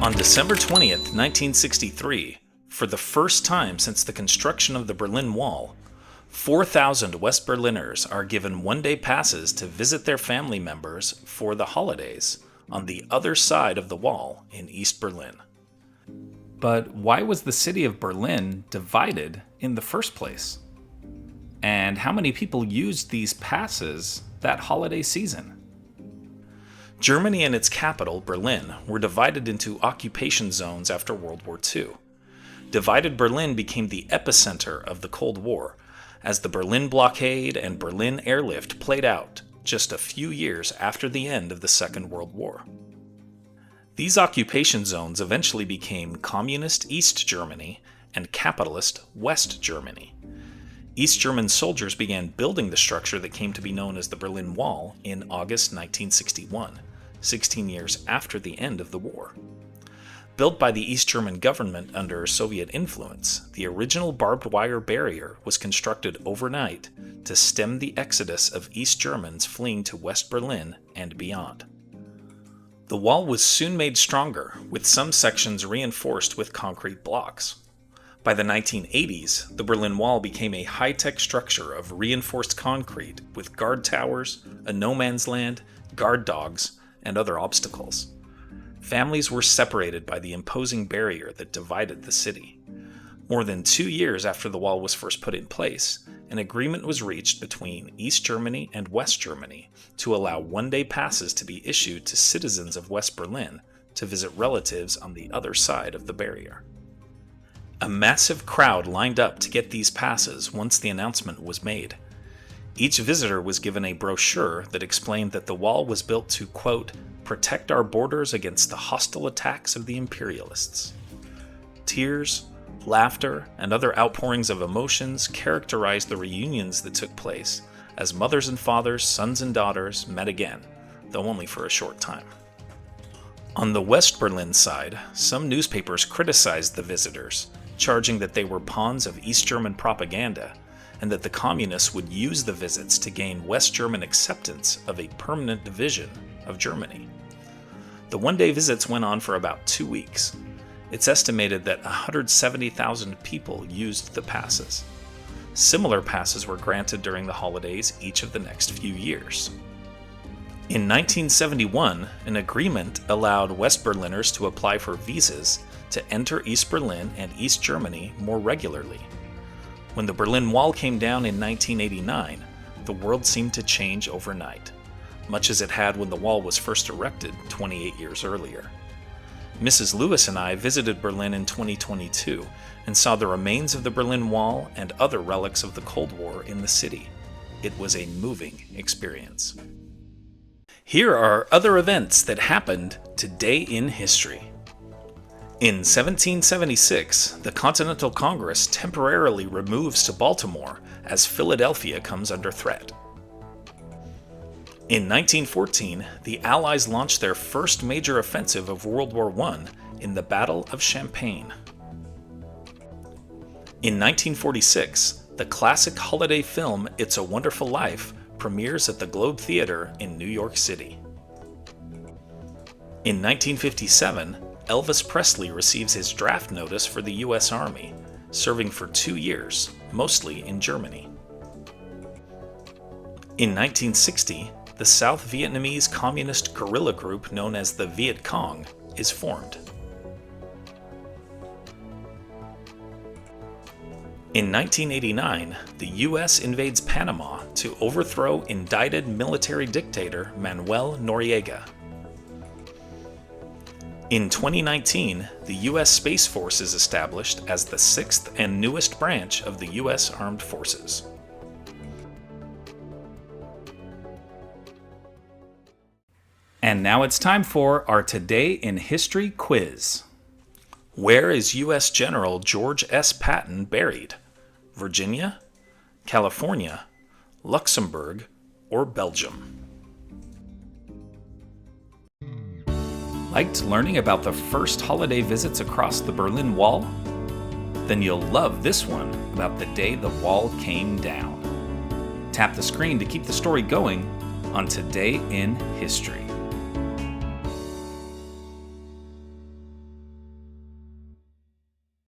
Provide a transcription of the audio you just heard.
On December 20th, 1963, for the first time since the construction of the Berlin Wall, 4,000 West Berliners are given one-day passes to visit their family members for the holidays on the other side of the wall in East Berlin. But why was the city of Berlin divided in the first place? And how many people used these passes that holiday season? Germany and its capital, Berlin, were divided into occupation zones after World War II. Divided Berlin became the epicenter of the Cold War, as the Berlin Blockade and Berlin Airlift played out just a few years after the end of the Second World War. These occupation zones eventually became Communist East Germany and Capitalist West Germany. East German soldiers began building the structure that came to be known as the Berlin Wall in August 1961, 16 years after the end of the war. Built by the East German government under Soviet influence, the original barbed wire barrier was constructed overnight to stem the exodus of East Germans fleeing to West Berlin and beyond. The wall was soon made stronger, with some sections reinforced with concrete blocks. By the 1980s, the Berlin Wall became a high-tech structure of reinforced concrete with guard towers, a no-man's land, guard dogs, and other obstacles. Families were separated by the imposing barrier that divided the city. More than 2 years after the wall was first put in place, an agreement was reached between East Germany and West Germany to allow one-day passes to be issued to citizens of West Berlin to visit relatives on the other side of the barrier. A massive crowd lined up to get these passes once the announcement was made. Each visitor was given a brochure that explained that the wall was built to, quote, protect our borders against the hostile attacks of the imperialists. Tears, laughter, and other outpourings of emotions characterized the reunions that took place as mothers and fathers, sons and daughters met again, though only for a short time. On the West Berlin side, some newspapers criticized the visitors, charging that they were pawns of East German propaganda and that the communists would use the visits to gain West German acceptance of a permanent division of Germany. The one-day visits went on for about 2 weeks. It's estimated that 170,000 people used the passes. Similar passes were granted during the holidays each of the next few years. In 1971, an agreement allowed West Berliners to apply for visas to enter East Berlin and East Germany more regularly. When the Berlin Wall came down in 1989, the world seemed to change overnight, much as it had when the wall was first erected 28 years earlier. Mrs. Lewis and I visited Berlin in 2022 and saw the remains of the Berlin Wall and other relics of the Cold War in the city. It was a moving experience. Here are other events that happened today in history. In 1776, the Continental Congress temporarily removes to Baltimore as Philadelphia comes under threat. In 1914, the Allies launched their first major offensive of World War I in the Battle of Champagne. In 1946, the classic holiday film It's a Wonderful Life premieres at the Globe Theatre in New York City. In 1957, Elvis Presley receives his draft notice for the U.S. Army, serving for 2 years, mostly in Germany. In 1960, the South Vietnamese communist guerrilla group known as the Viet Cong is formed. In 1989, the U.S. invades Panama to overthrow indicted military dictator Manuel Noriega. In 2019, the U.S. Space Force is established as the 6th and newest branch of the U.S. Armed Forces. And now it's time for our Today in History quiz. Where is U.S. General George S. Patton buried? Virginia, California, Luxembourg, or Belgium? Liked learning about the first holiday visits across the Berlin Wall? Then you'll love this one about the day the wall came down. Tap the screen to keep the story going on Today in History.